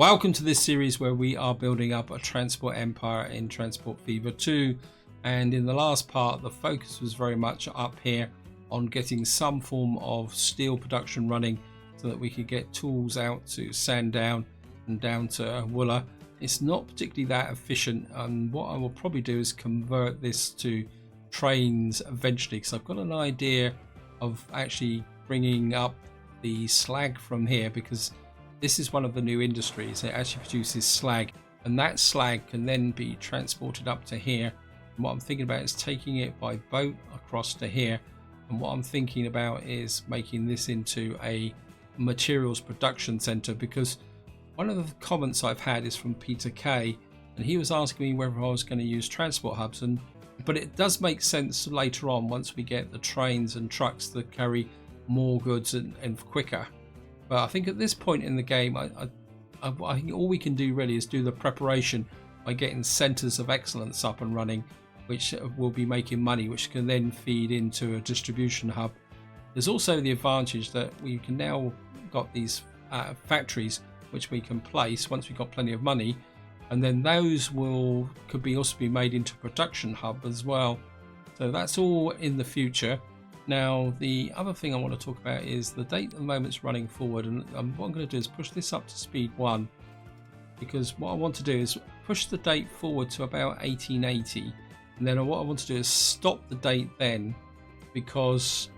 Welcome to this series where we are building up a transport empire in Transport Fever 2, and in the last part the focus was very much up here on getting some form of steel production running so that we could get tools out to Sandown and down to Wooler. It's not particularly that efficient, and what I will probably do is convert this to trains eventually, because I've got an idea of actually bringing up the slag from here, because this is one of the new industries. It actually produces slag, and that slag can then be transported up to here. And what I'm thinking about is taking it by boat across to here, and what I'm thinking about is making this into a materials production center, because one of the comments I've had is from Peter K, and he was asking me whether I was going to use transport hubs, but it does make sense later on once we get the trains and trucks that carry more goods and quicker. But I think at this point in the game, I think all we can do really is do the preparation by getting centers of excellence up and running, which will be making money, which can then feed into a distribution hub. There's also the advantage that we can now got these factories which we can place once we've got plenty of money, and then those could also be made into a production hub as well. So that's all in the future. Now, the other thing I want to talk about is the date at the moment is running forward, and what I'm going to do is push this up to speed 1, because what I want to do is push the date forward to about 1880, and then what I want to do is stop the date then, because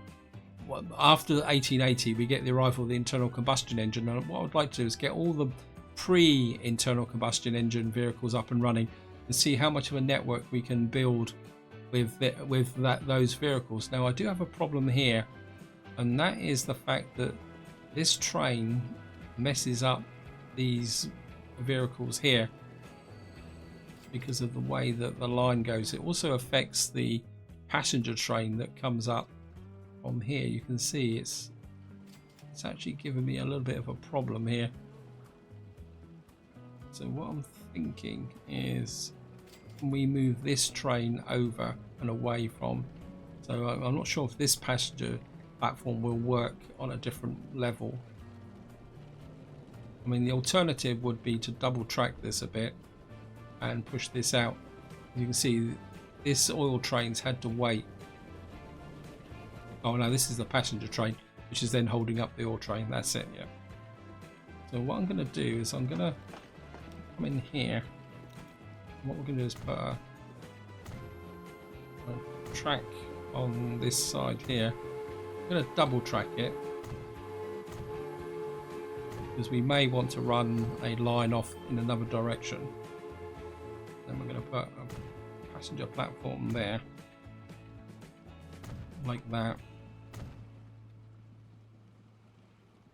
after 1880 we get the arrival of the internal combustion engine, and what I would like to do is get all the pre-internal combustion engine vehicles up and running and see how much of a network we can build with those vehicles. Now, I do have a problem here, and that is the fact that this train messes up these vehicles here because of the way that the line goes. It also affects the passenger train that comes up from here. You can see it's actually giving me a little bit of a problem here. So what I'm thinking is, we move this train over and away from, so I'm not sure if this passenger platform will work on a different level. I mean, the alternative would be to double track this a bit and push this out. As you can see, this oil train's had to wait. Oh no, this is the passenger train, which is then holding up the oil train. That's it, yeah. So what I'm going to do is I'm going to come in here. What we're going to do is put a track on this side here. I'm going to double track it, because we may want to run a line off in another direction. Then we're going to put a passenger platform there, like that.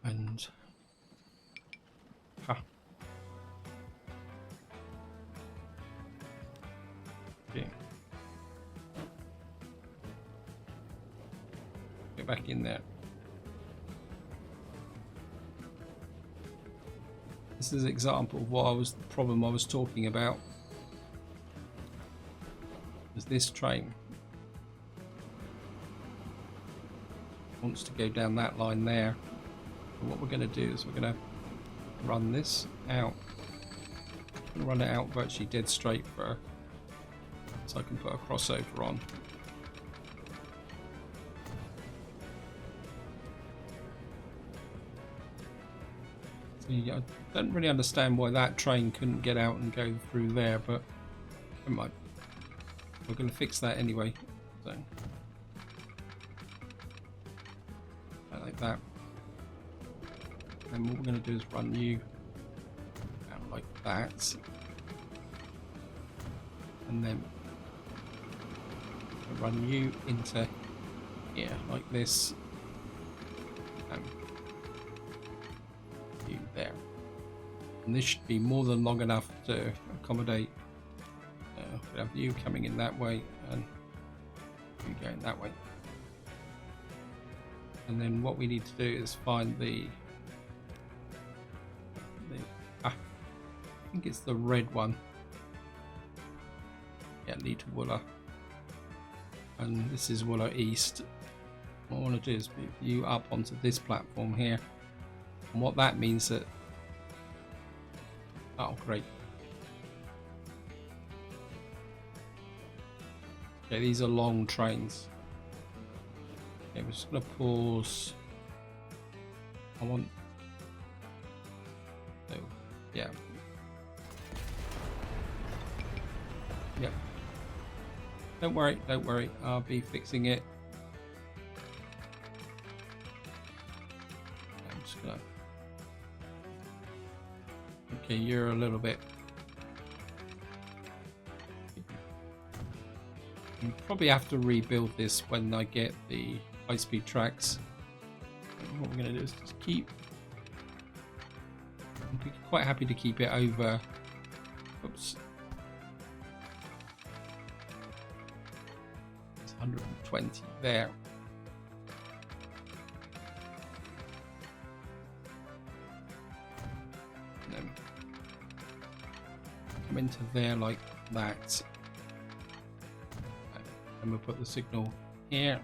And okay. Get back in there. This is an example of the problem I was talking about. Is this train wants to go down that line there. And what we're going to do is we're going to run this out. I'm going to run it out virtually dead straight for, so I can put a crossover on. So I don't really understand why that train couldn't get out and go through there, but never mind. We're going to fix that anyway. So like that. And what we're going to do is run you out like that, and then run you into here like this, and you there. And this should be more than long enough to accommodate. We have you coming in that way and you going that way. And then what we need to do is find I think it's the red one. Yeah, lead to Wooler. And this is Wooler East. What I want to do is move you up onto this platform here. And what that means that Oh, great. Okay, these are long trains. Okay, we're just going to pause. I want... No, yeah. Yep. Don't worry. I'll be fixing it. I'm just going to... Okay, you're a little bit... You probably have to rebuild this when I get the high-speed tracks. What we're going to do is just keep... I'd be quite happy to keep it over... Oops. It's 120 there. And then come into there like that. And we'll put the signal here,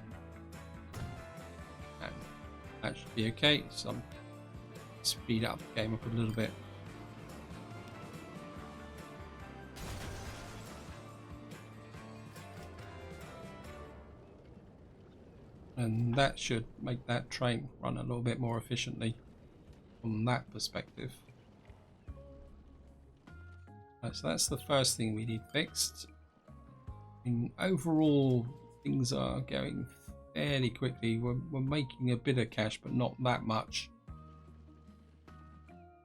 and that should be okay. So speed up the game up a little bit. And that should make that train run a little bit more efficiently from that perspective. So that's the first thing we need fixed. Overall, things are going fairly quickly. We're making a bit of cash, but not that much.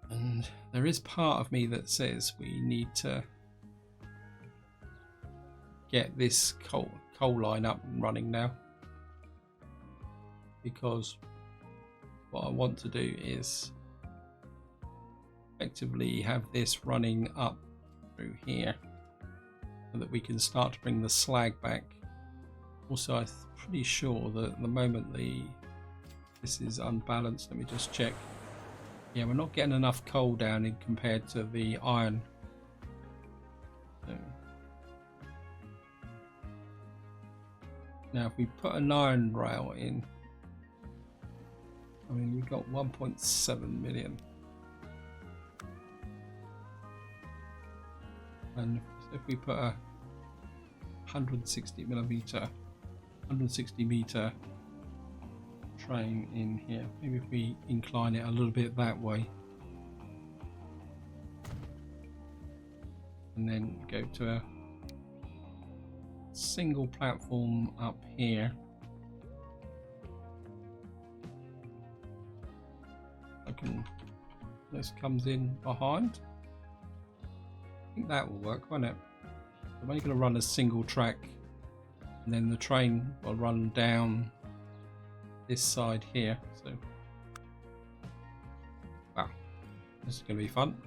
And there is part of me that says we need to get this coal line up and running now, because what I want to do is effectively have this running up through here, so that we can start to bring the slag back. Also, I'm pretty sure that at the moment this is unbalanced. Let me just check. Yeah, we're not getting enough coal down in compared to the iron. So, now if we put an iron rail in, I mean, we've got 1.7 million. And if we put a 160 meter train in here, maybe if we incline it a little bit that way, and then go to a single platform up here. This comes in behind. I think that will work, won't it? I'm only going to run a single track, and then the train will run down this side here. So, wow, this is going to be fun.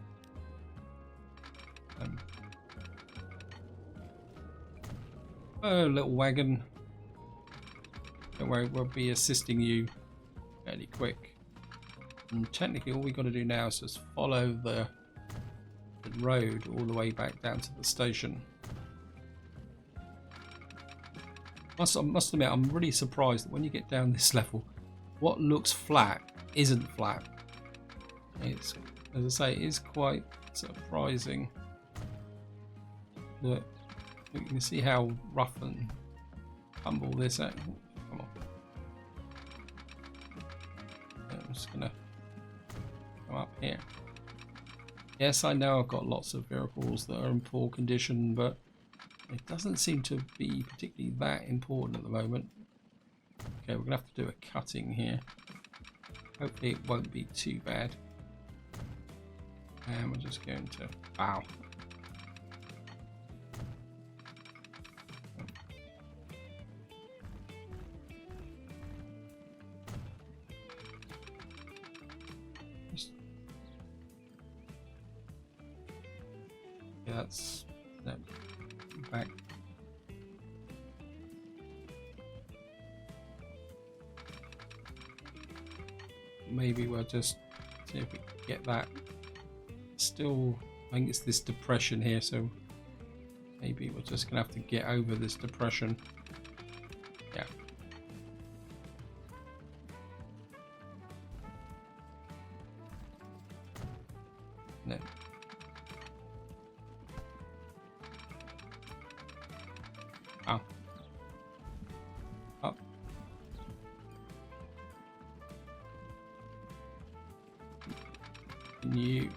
Oh, little wagon. Don't worry, we'll be assisting you fairly quick. And technically, all we've got to do now is just follow the road all the way back down to the station. I must admit, I'm really surprised that when you get down this level, what looks flat isn't flat. It's, as I say, it is quite surprising that you can see how rough and tumble this out. Come on. I'm just gonna come up here. Yes, I know I've got lots of vehicles that are in poor condition, but it doesn't seem to be particularly that important at the moment. Okay, we're gonna have to do a cutting here. Hopefully it won't be too bad. And we're just going to... Wow. Yeah, that's... No, back. Maybe we'll just see if we can get that. Still, I think it's this depression here, so maybe we're just gonna have to get over this depression. Yeah. And then Wow. Up. Can you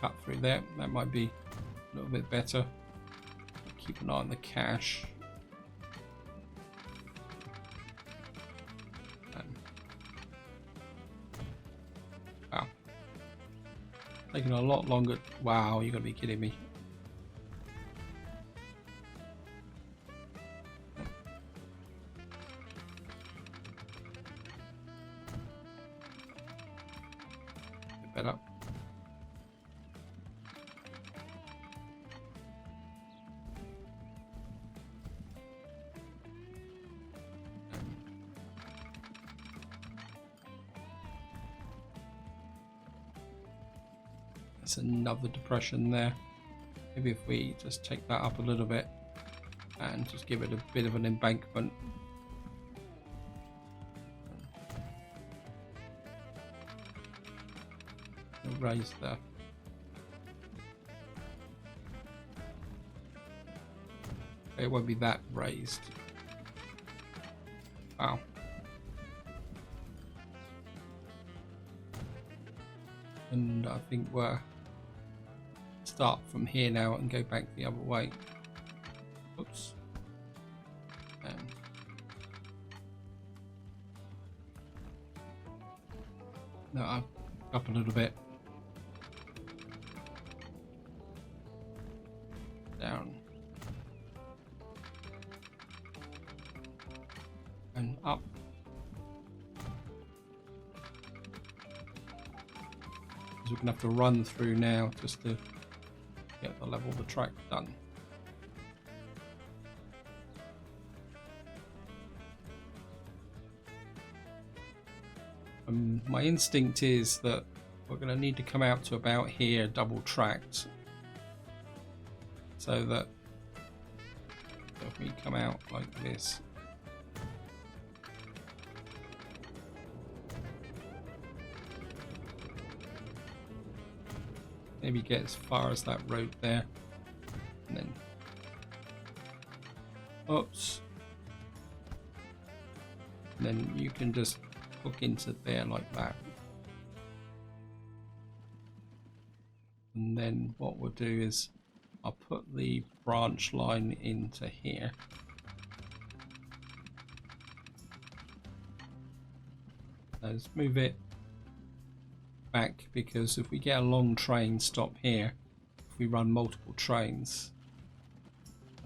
cut through there? That might be a little bit better. Keep an eye on the cache. Wow. Taking a lot longer. Wow, you gotta be kidding me. Better. There's another depression there. Maybe if we just take that up a little bit and just give it a bit of an embankment. Raise there. It won't be that raised. Wow. And I think we're start from here now and go back the other way. Oops. No, I'm up a little bit. Down. And up. We're going to have to run through now just to get the level of the track done. My instinct is that we're going to need to come out to about here double tracked, so that if we come out like this, maybe get as far as that road there, and then oops, and then you can just hook into there like that. And then what we'll do is I'll put the branch line into here. Let's move it back, because if we get a long train stop here, if we run multiple trains,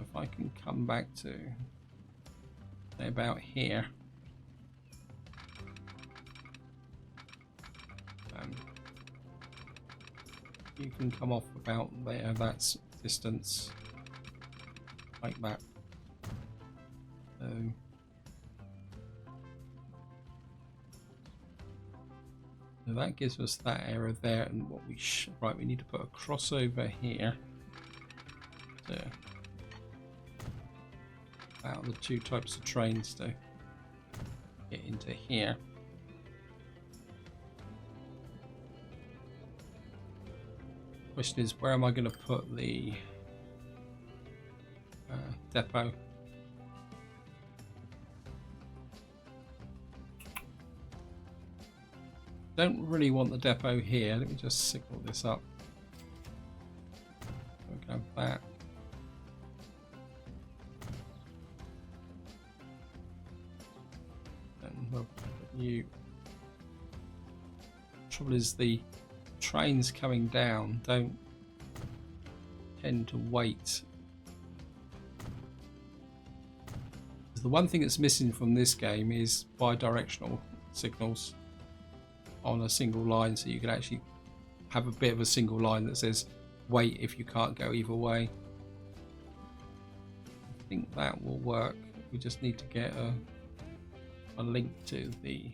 if I can come back to say about here, you can come off about there, that's distance like that. So that gives us that area there, and what we right, we need to put a crossover here to allow the two types of trains to get into here. Question is, where am I going to put the depot? Don't really want the depot here. Let me just signal this up. We'll grab that. And we'll put you. Trouble is, the trains coming down don't tend to wait. The one thing that's missing from this game is bi-directional signals on a single line, so you can actually have a bit of a single line that says wait if you can't go either way. I think that will work. We just need to get a link to the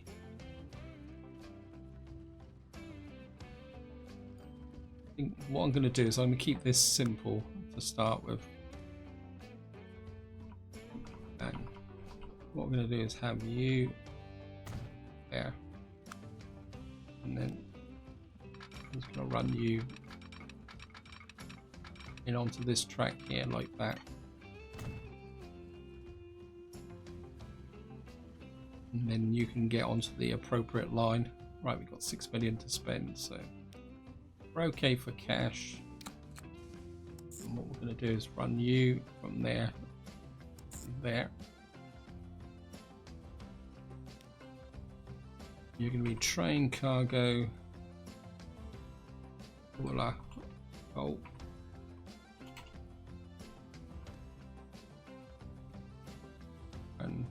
what I'm going to do is I'm going to keep this simple to start with, and what I'm going to do is have you there, and then I'm just going to run you in onto this track here like that. and then you can get onto the appropriate line. Right, we've got 6 million to spend, so we're okay for cash. And what we're going to do is run you from there to there. You're going to be train cargo, voila, coal. And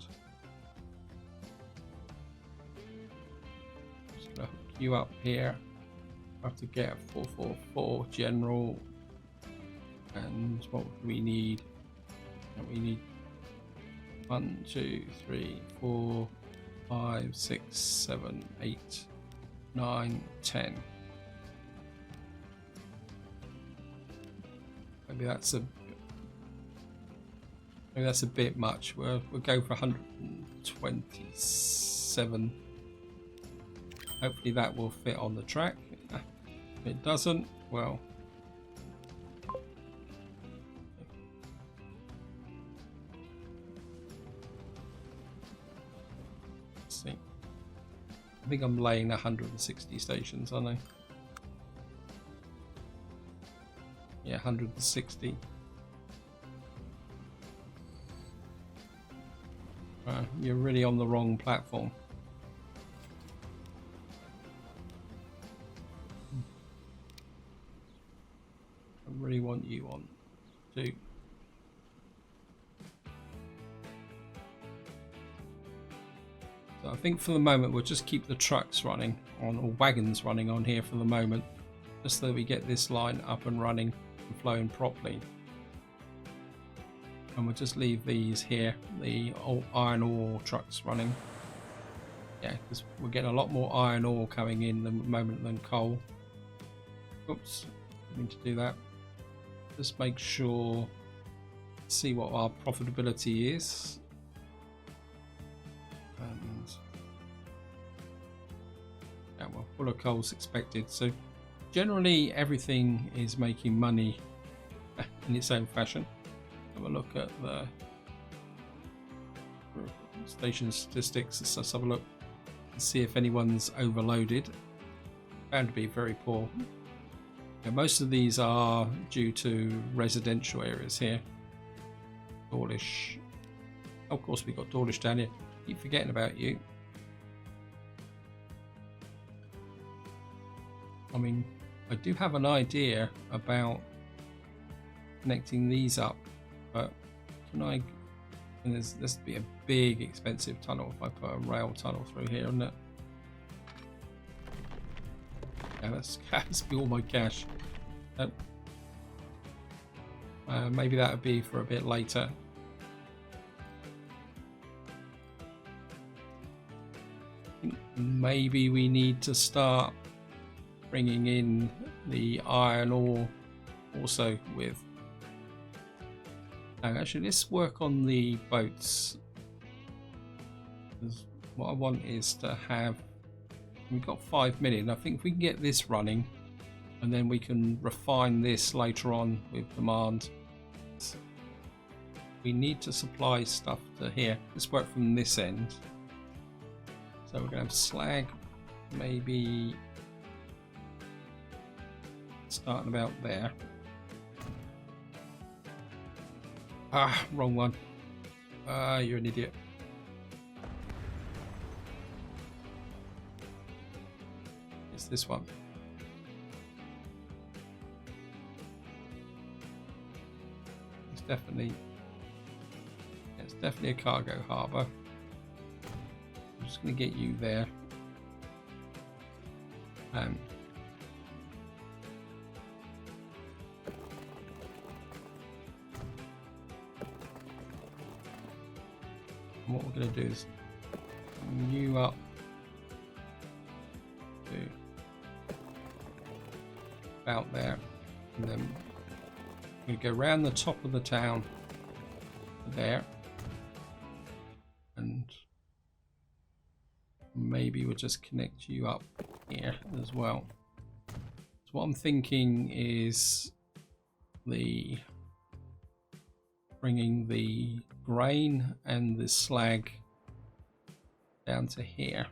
just gonna hook you up here. I have to get a 444 general. And what do we need? We need 1, 2, 3, 4, 5, 6, 7, 8, 9, 10. Maybe that's a bit much. We'll go for 127. Hopefully that will fit on the track. If it doesn't, well, let's see. I think I'm laying 160 stations, aren't I? Yeah, 160. You're really on the wrong platform. I really want you on 2. So I think for the moment we'll just keep the trucks running on, or wagons running on here for the moment, just so that we get this line up and running and flowing properly. And we'll just leave these here, the iron ore trucks running. Yeah, because we're getting a lot more iron ore coming in the moment than coal. Oops, didn't mean to do that. Just make sure, see what our profitability is. And yeah, well, full of coal's expected. So generally everything is making money in its own fashion. Have a look at the station statistics. Let's have a look and see if anyone's overloaded. Bound to be very poor. Yeah, most of these are due to residential areas here. Dawlish. Oh, of course, we've got Dawlish down here. Keep forgetting about you. I mean, I do have an idea about connecting these up, but can I? And this would be a big, expensive tunnel if I put a rail tunnel through here, isn't it? Yeah, that's be all my cash. Maybe that would be for a bit later. I think maybe we need to start bringing in the iron ore also with. No, actually, let's work on the boats. Because what I want is to have. We've got 5 million. I think if we can get this running, and then we can refine this later on with demand. We need to supply stuff to here. Let's work from this end. So we're going to have slag, maybe starting about there. Ah, wrong one. You're an idiot. It's this one. It's definitely a cargo harbour. I'm just going to get you there. And what we're going to do is bring you up to about there, and then we're going to go around the top of the town there, and maybe we'll just connect you up here as well. So what I'm thinking is bringing the grain and the slag down to here.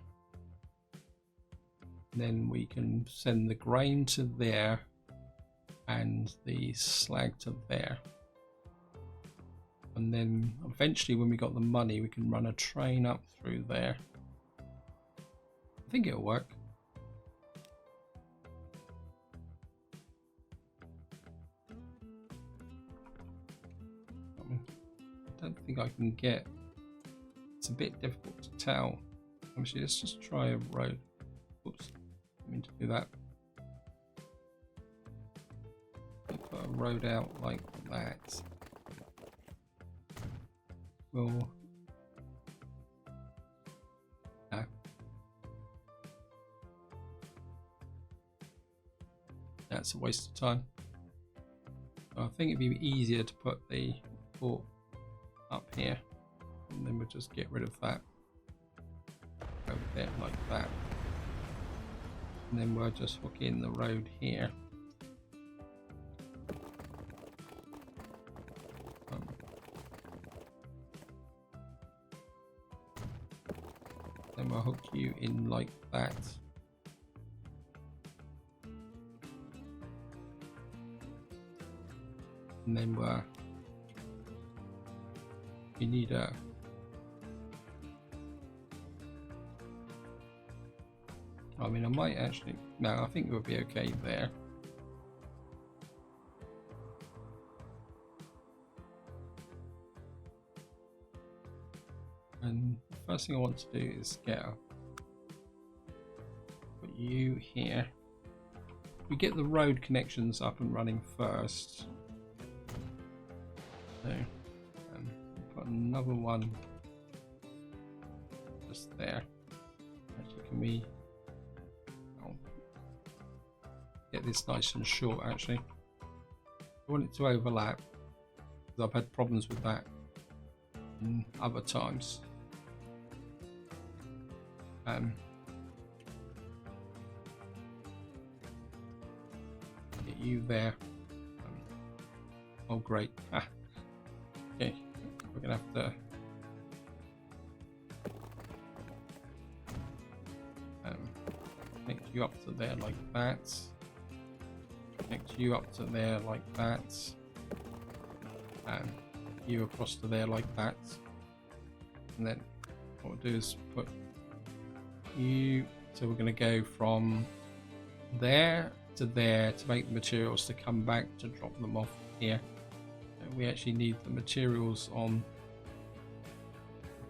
And then we can send the grain to there and the slag to there. And then eventually when we got the money, we can run a train up through there. I think it'll work. I don't think I can get, it's a bit difficult to tell. Actually, let's just try a road. Oops, I mean to do that. Put a road out like that. Well, no. That's a waste of time. So I think it'd be easier to put the port up here, and then we'll just get rid of that over there like that, and then we'll just hook in the road here. Then we'll hook you in like that. And then you need a I mean, I might actually, no, I think we'll be okay there. And the first thing I want to do is put you here. We get the road connections up and running first. So, put another one just there. Actually, can we get this nice and short? Actually, I want it to overlap because I've had problems with that in other times. Get you there. Oh great. Okay, we're gonna have to connect you up to there like that, connect you up to there like that, and you across to there like that, and then what we'll do is put you, so we're going to go from there to there to make the materials to come back to drop them off here. And we actually need the materials on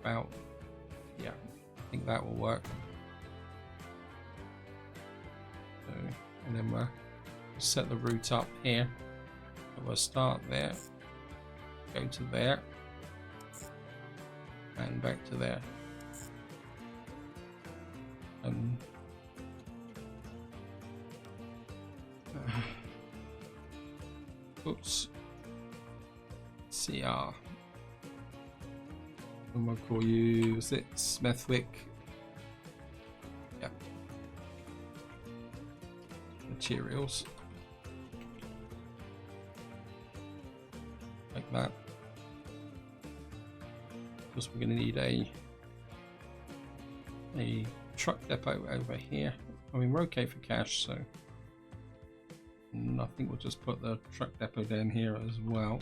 about, yeah, I think that will work. So, and then we'll set the route up here. So we'll start there, go to there, and back to there. Oops. CR. I'm gonna call you, is it FxUK? Yeah. Materials. Like that. Because we're gonna need a truck depot over here. I mean, we're okay for cash, so I think we'll just put the truck depot down here as well,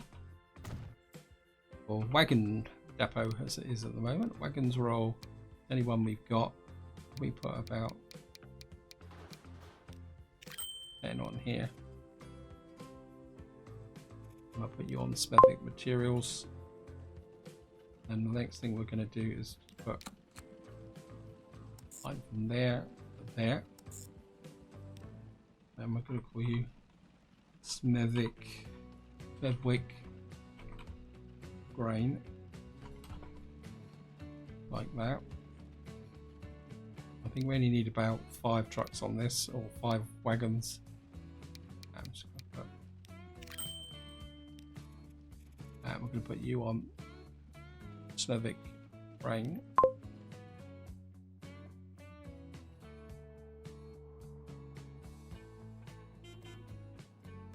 or wagon depot as it is at the moment. Wagons are all any one we've got. We put about 10 on here. I'll put you on FxUK materials, and the next thing we're going to do is put line from there to there, and we're going to call you FxUK grain, like that. I think we only need about 5 trucks on this, or 5 wagons. I'm just going to put, and we're going to put you on FxUK grain.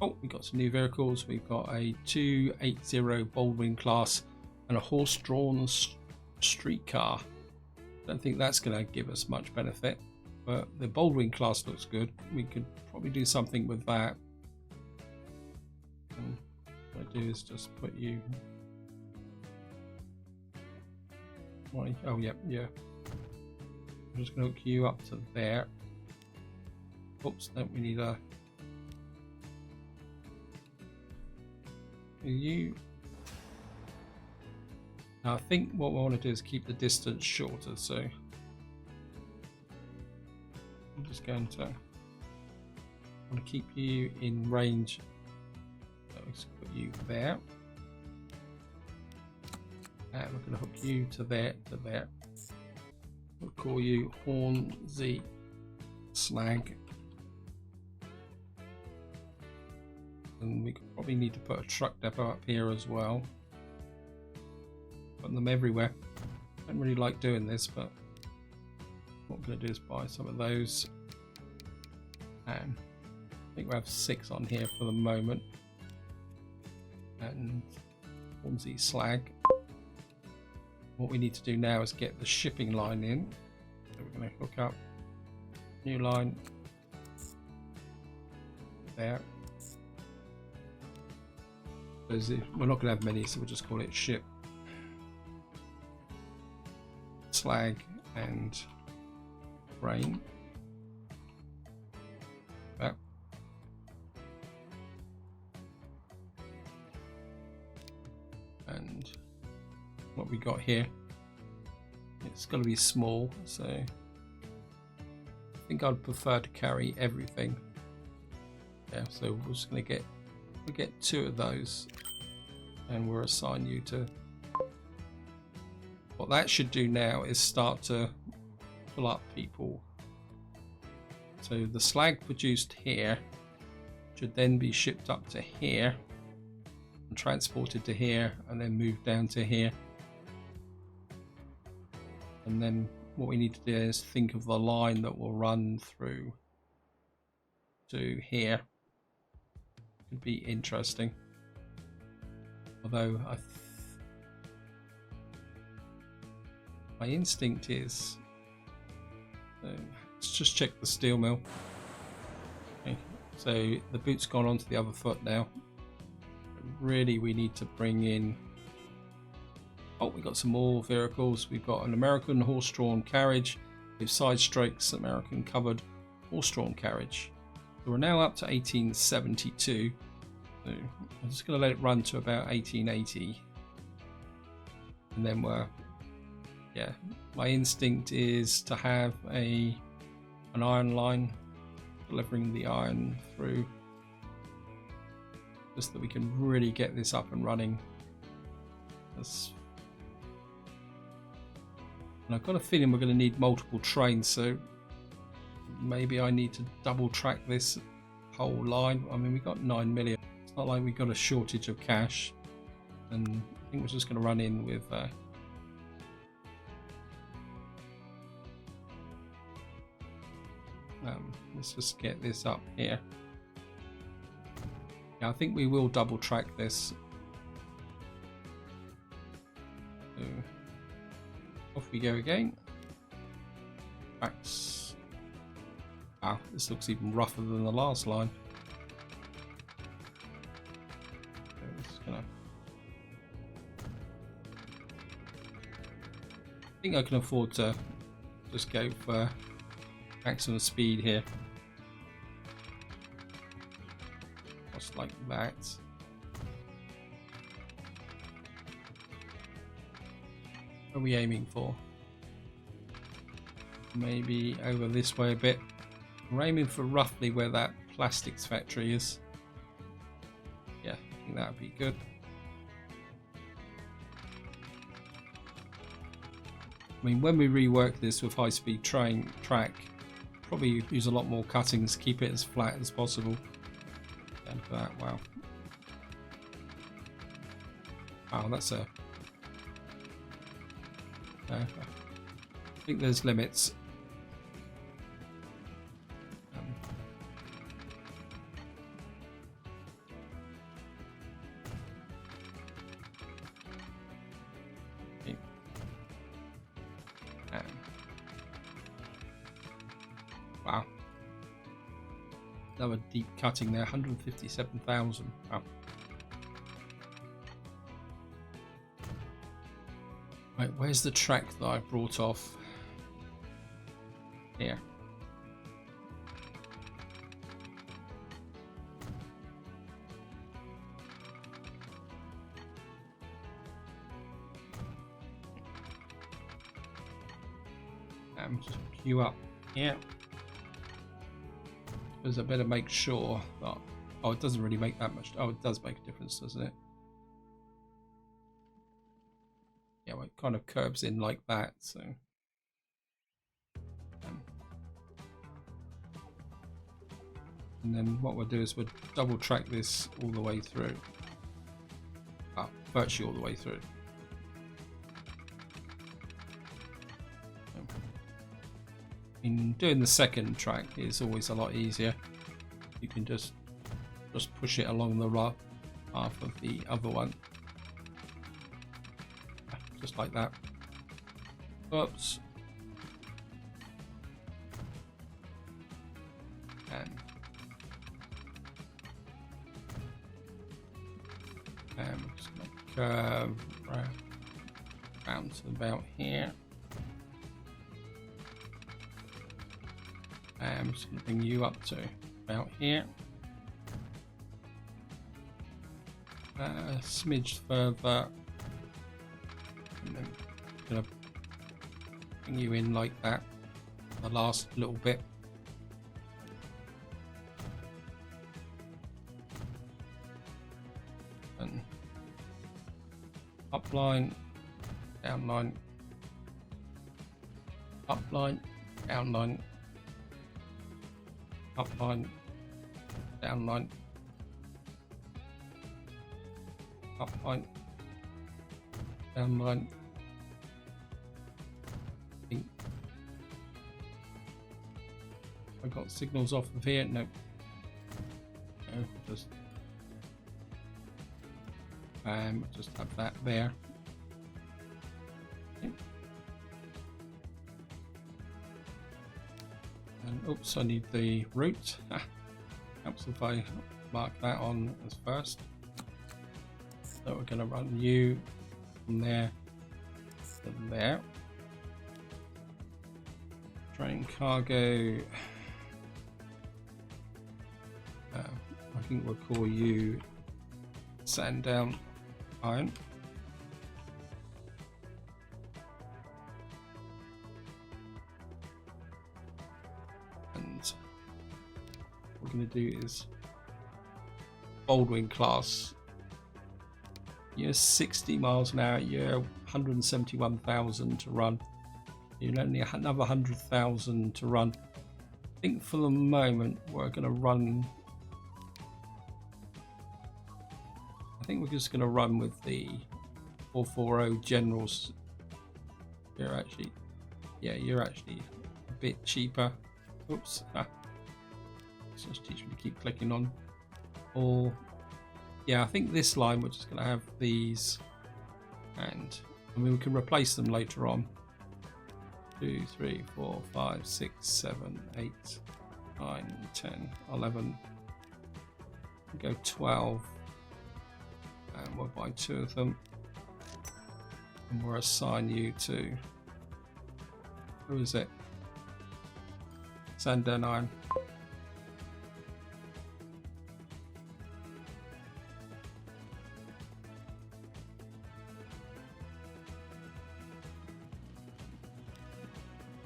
Oh, we've got some new vehicles. We've got a 280 Baldwin class and a horse-drawn streetcar. Don't think that's going to give us much benefit, but the Baldwin class looks good. We could probably do something with that. And what I do is just put you. Oh yeah. I'm just going to hook you up to there. Oops, no, we need a. You. Now I think what we want to do is keep the distance shorter, so I'm just going to keep you in range. So let's put you there, and we're going to hook you to there, We'll call you Horn Z Slag, and we could probably need to put a truck depot up here as well. Putting them everywhere. Don't really like doing this, but what I'm going to do is buy some of those. And I think we have 6 on here for the moment. And Hornsey Slag. What we need to do now is get the shipping line in. So we're going to hook up new line there. We're not going to have many, so we'll just call it ship. Slag and grain. That. And what we got here, it's got to be small, so I think I'd prefer to carry everything. Yeah, so we're just going to get 2 of those, and we'll assign you to. What that should do now is start to pull up people. So the slag produced here should then be shipped up to here and transported to here and then moved down to here. And then what we need to do is think of the line that will run through to here. Could be interesting. Although my instinct is, let's just check the steel mill. Okay, so the boot's gone onto the other foot now. Really, we need to bring in. Oh, we got some more vehicles. We've got an American horse-drawn carriage with side strokes, American covered horse-drawn carriage. So we're now up to 1872. So I'm just going to let it run to about 1880, and then yeah, my instinct is to have an iron line delivering the iron through, just that we can really get this up and running. And I've got a feeling we're going to need multiple trains, so maybe I need to double track this whole line. I mean, we got 9 million. It's not like we've got a shortage of cash, and I think we're just going to run in with let's just get this up here. Yeah, I think we will double track this. So off we go again. Tracks. Wow, this looks even rougher than the last line. So I'm just gonna. I think I can afford to just go for maximum speed here. Just like that. What are we aiming for? Maybe over this way a bit. We're aiming for roughly where that plastics factory is. Yeah, I think that would be good. I mean, when we rework this with high-speed track, probably use a lot more cuttings, keep it as flat as possible. And for that, wow. Wow, that's a... I think there's limits. another deep cutting there, 157,000. Oh. Right, where's the track that I brought off? Here. Just queue up here. Because I better make sure that, oh, it doesn't really make that much. Oh, it does make a difference, doesn't it? Yeah, well, it kind of curves in like that, so. And then what we'll do is we'll double track this all the way through. Virtually all the way through. In doing the second track is always a lot easier. You can just push it along the path of the other one, just like that. Oops. And we're just going to curve round to about here. I'm just going to bring you up to about here. A smidge further. And then I'm going to bring you in like that. The last little bit. And up line, down line, up line, down line. Up line, down line, up line, down line. I got signals off of here. Nope. No, just have that there. Okay. And oops, I need the route. Helps if I mark that on as first. So we're going to run you from there to there. Train cargo. I think we'll call you Sandown Iron. What we're going to do is Baldwin class. You're 60 miles an hour, you're 171,000 to run. You only have another 100,000 to run. I think for the moment we're going to run. I think we're just going to run with the 440 Generals. You're actually a bit cheaper. Oops. It's just teaching me to keep clicking on. Or yeah, I think this line we're just going to have these, and I mean we can replace them later on. 2, 3, 4, 5, 6, 7, 8, 9, 10, 11. We'll go 12, and we'll buy 2 of them, and we'll assign you to, who is it? Sandown Iron.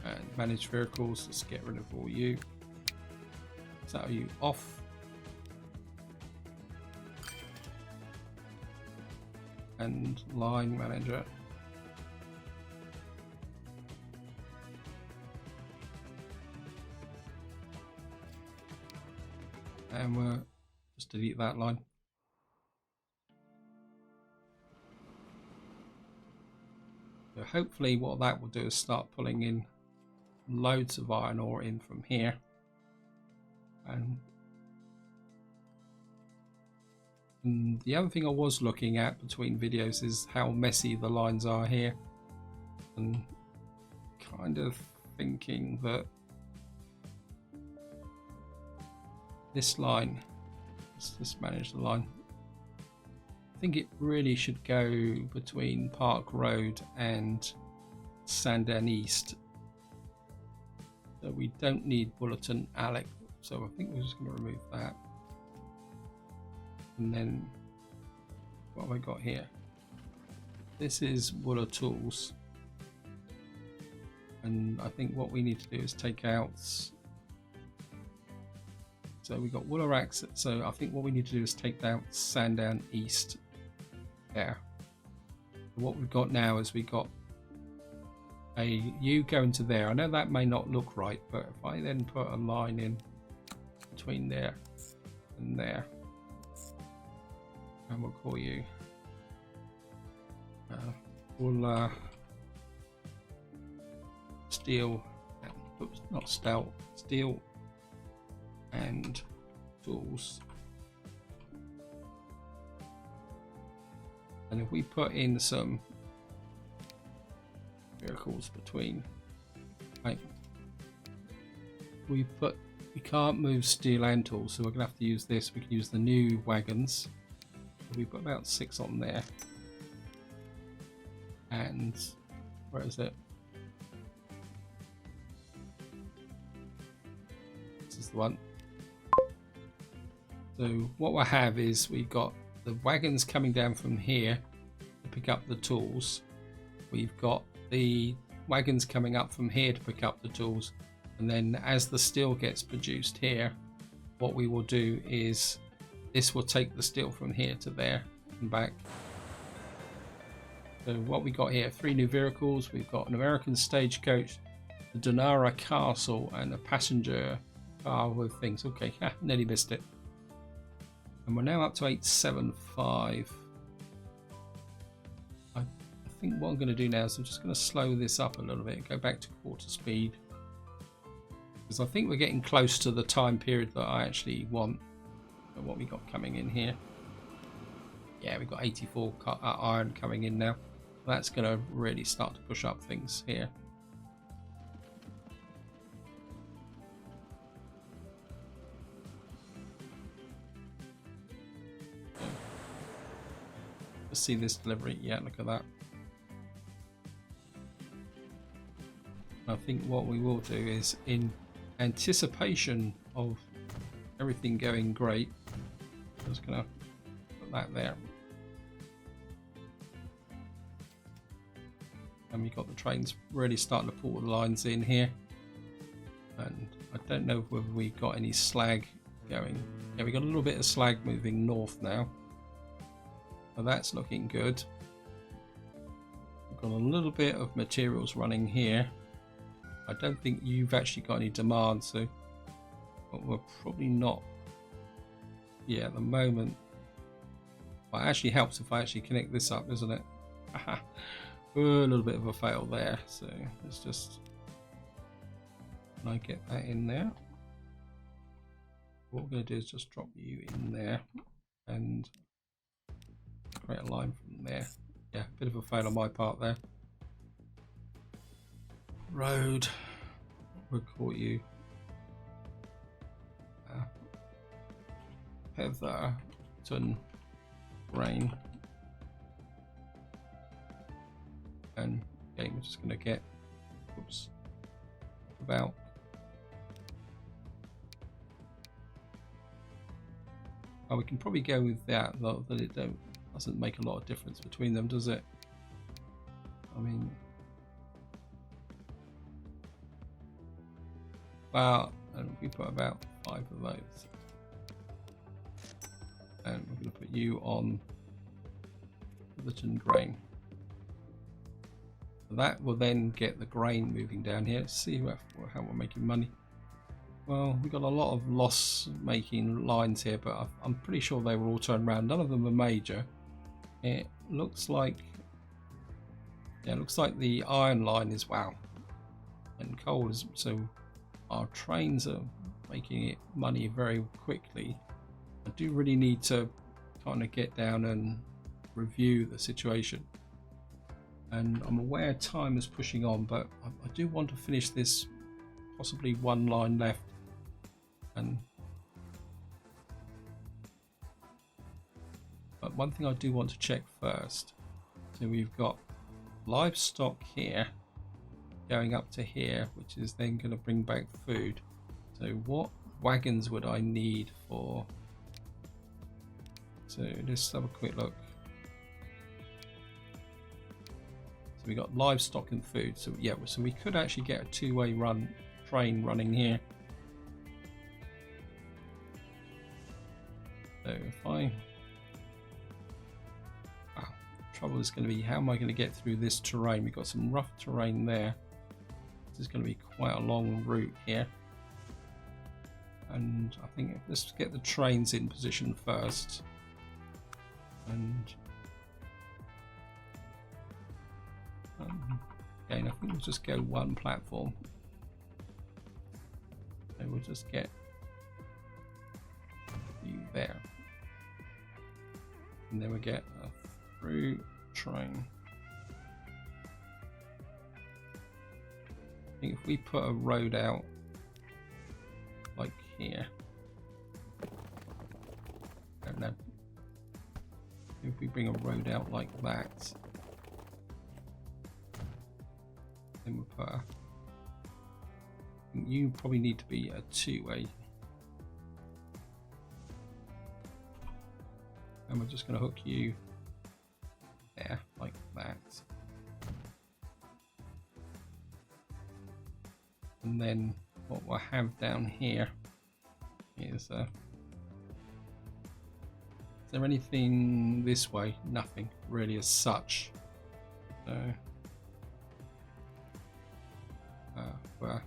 And manage vehicles, let's get rid of all you. So you off. And line manager. And we'll just delete that line. So hopefully what that will do is start pulling in loads of iron ore in from here. And the other thing I was looking at between videos is how messy the lines are here, and kind of thinking that this line, let's just manage the line. I think it really should go between Park Road and Sandown East. So we don't need Bulletin Alec, so I think we're just going to remove that. And then what have I got here? This is Wooler Tools, and I think what we need to do is take out, so we got Wooler Access, so I think what we need to do is take out Sandown East there. What we've got now is we got a U going to there. I know that may not look right, but if I then put a line in between there and there, and we'll call you steel, oops, not stout, steel and tools. And if we put in some vehicles between, right, we can't move steel and tools, so we're gonna have to use this. We can use the new wagons. We put about 6 on there, and where is it? This is the one. So what we'll have is we've got the wagons coming down from here to pick up the tools. We've got the wagons coming up from here to pick up the tools, and then as the steel gets produced here, what we will do is this will take the steel from here to there and back. So what we got here, 3 new vehicles. We've got an American stagecoach, the Donara Castle, and a passenger car with things. Okay, nearly missed it. And we're now up to 875. I think what I'm going to do now is I'm just going to slow this up a little bit, go back to quarter speed, because I think we're getting close to the time period that I actually want. What we got coming in here? Yeah, we've got 84 iron coming in now. That's going to really start to push up things here. Let's see this delivery. Yeah, look at that. I think what we will do is, in anticipation of everything going great, I'm just going to put that there. And we've got the trains really starting to pull the lines in here. And I don't know whether we got any slag going. Yeah, we got a little bit of slag moving north now. So that's looking good. We've got a little bit of materials running here. I don't think you've actually got any demand, so but we're probably not. Yeah, at the moment. Well, it actually helps if I actually connect this up, doesn't it? A little bit of a fail there, so let's just, can I get that in there? What we're going to do is just drop you in there and create a line from there. Yeah, a bit of a fail on my part there. Road, we'll call you Heatherton Rain, and okay, we're just going to get, oops, about we can probably go with that, though that it doesn't make a lot of difference between them, does it? I mean, and we put about 5 of those, and we're going to put you on Fullerton grain. So that will then get the grain moving down here. See how we're making money. Well, we've got a lot of loss making lines here, but I'm pretty sure they were all turned around. None of them are major. It looks like, yeah, it looks like the iron line is, wow, and coal is, so our trains are making it money very quickly. I do really need to kind of get down and review the situation, and I'm aware time is pushing on, but I do want to finish this, possibly one line left, and one thing I do want to check first. So we've got livestock here going up to here, which is then going to bring back food. So what wagons would I need for? So let's have a quick look. So we got livestock and food. So yeah, so we could actually get a two-way train running here. So if I, trouble is going to be, how am I going to get through this terrain? We've got some rough terrain there. This is going to be quite a long route here. And I think let's get the trains in position first. And again, I think we'll just go one platform. So we'll just get you there. And then we get a through train. I think if we put a road out like here, I don't know, if we bring a road out like that, then we'll put you probably need to be a two-way. And we're just going to hook you there, like that. And then what we'll have down here is, is there anything this way? Nothing really as such. So, well,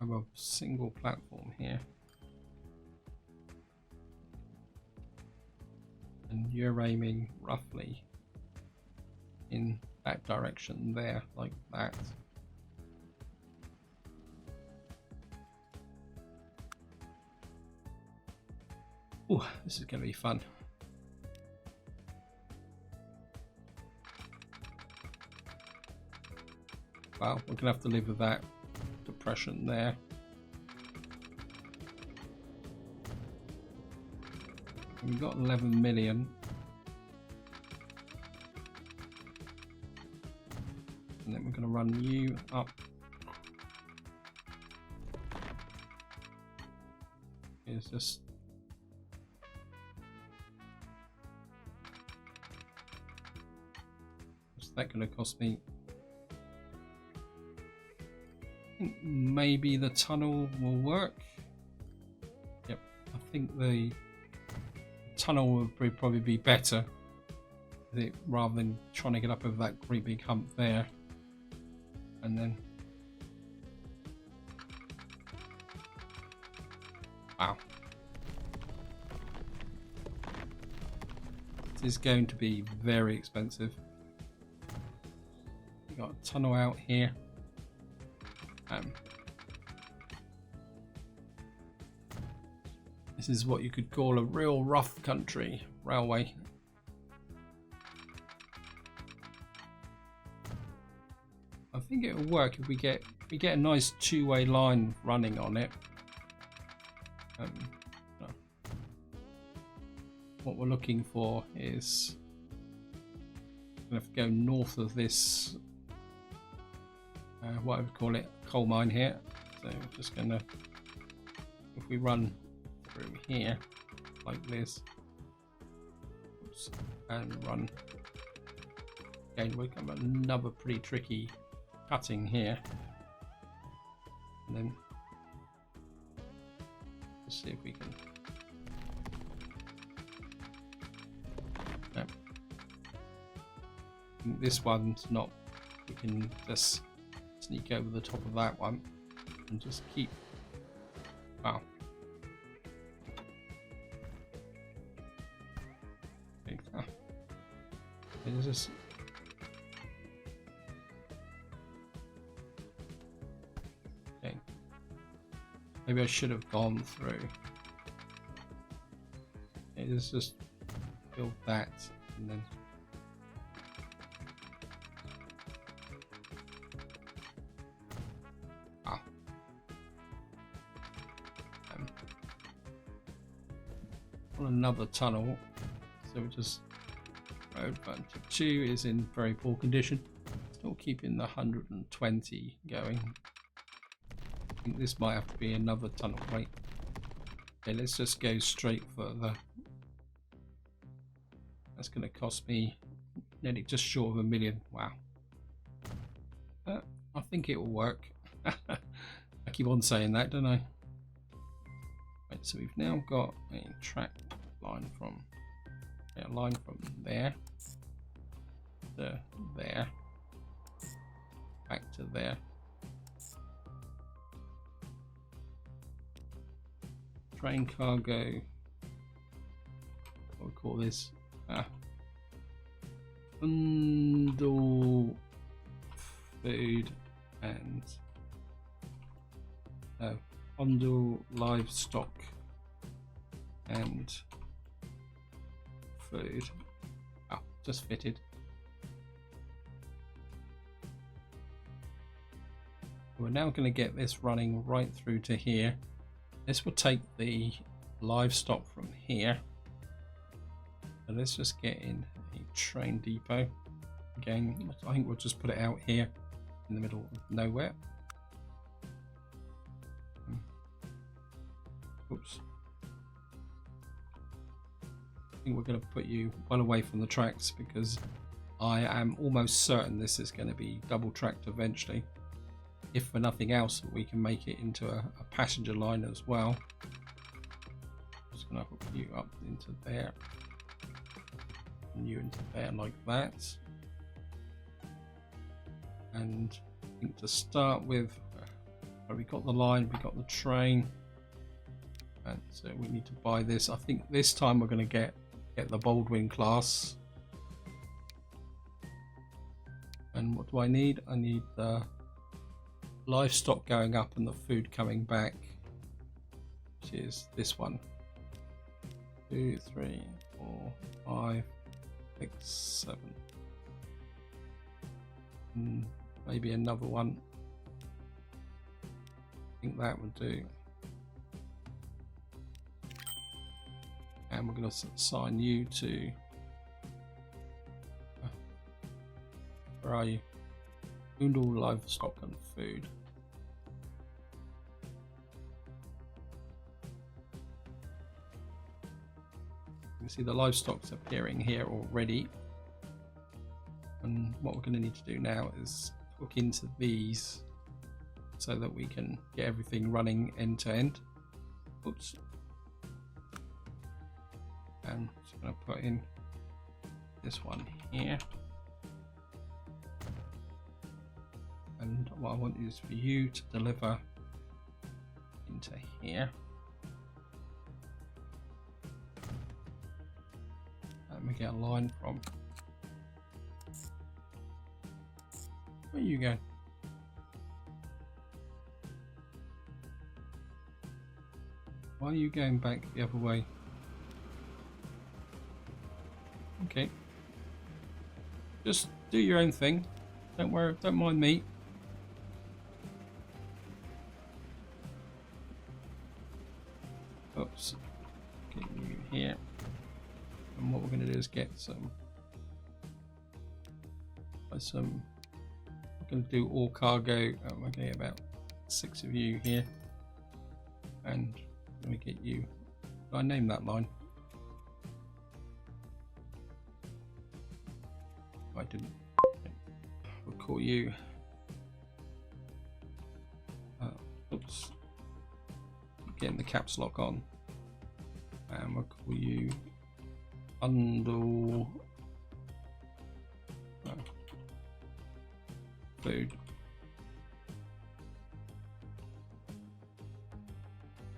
I have a single platform here, and you're aiming roughly in that direction there, like that. Oh, this is going to be fun. Well, we're going to have to live with that depression there. We've got 11 million. And then we're going to run you up. It's just what's that going to cost me? I think maybe the tunnel will work. Yep, I think the tunnel would probably be better rather than trying to get up over that great big hump there. And then, wow, this is going to be very expensive. We got a tunnel out here. This is what you could call a real rough country railway. I think it will work if we get a nice two-way line running on it. What we're looking for is we're going to have to go north of this, what I would call it, coal mine here. So we're just going to, if we run through here like this, oops, and run again, we've got another pretty tricky cutting here, and then let's see if we can. No. This one's not. We can just sneak over the top of that one and just keep. Wow. It's just. Okay. Maybe I should have gone through. It is just build that and then. on another tunnel. So we just road bunch 2 is in very poor condition. Still keeping the 120 going. I think this might have to be another tunnel. Right. Okay, let's just go straight further. That's going to cost me nearly just short of $1 million. Wow. I think it will work. I keep on saying that, don't I? Right, so we've now got a track line from there to there, back to there. Train cargo. What do we call this? Bundle food and bundle livestock and food. Oh, just fitted. We're now going to get this running right through to here. This will take the livestock from here. So let's just get in a train depot. Again, I think we'll just put it out here in the middle of nowhere. Oops. I think we're going to put you well away from the tracks because I am almost certain this is going to be double tracked eventually. If for nothing else, we can make it into a passenger line as well. Just going to hook you up into there. And you into there like that. And I think to start with, we got the line, we got the train. And so we need to buy this. I think this time we're going to get the Baldwin class. And what do I need? I need the livestock going up and the food coming back, which is this one. 2, 3, 4, 5, 6, 7. And maybe another one. I think that would do. And we're going to assign you to where are you? Bundle livestock and food. You can see the livestock's appearing here already. And what we're going to need to do now is hook into these so that we can get everything running end to end. Oops. And just going to put in this one here. And what I want is for you to deliver into here. And we get a line from where you go. Why are you going back the other way? Okay. Just do your own thing. Don't worry, don't mind me. Oops. Get you here. And what we're going to do is get some. We're going to do all cargo. We're going to get about 6 of you here. And let me get you. Did I name that line? I didn't. We'll call you. Oops. Getting the caps lock on. And we'll call you bundle food.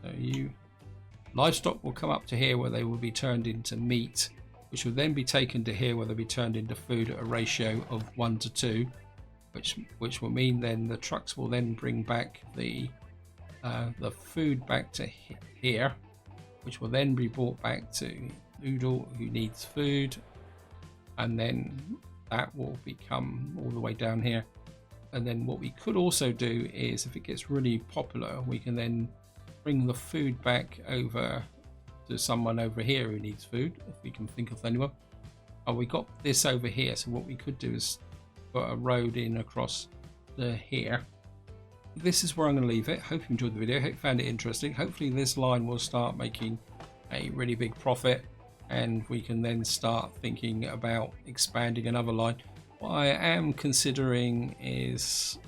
So you livestock will come up to here where they will be turned into meat, which will then be taken to here where they'll be turned into food at a ratio of 1 to 2, which will mean then the trucks will then bring back the food back to here, which will then be brought back to Noodle, who needs food, and then that will become all the way down here. And then what we could also do is, if it gets really popular, we can then bring the food back over to someone over here who needs food, if we can think of anyone. Oh, we got this over here, so what we could do is put a road in across to here. This is where I'm going to leave it. Hope you enjoyed the video. Hope you found it interesting. Hopefully this line will start making a really big profit, and we can then start thinking about expanding another line. What I am considering is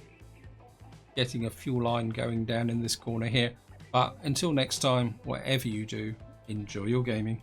getting a fuel line going down in this corner here. But until next time, whatever you do, enjoy your gaming.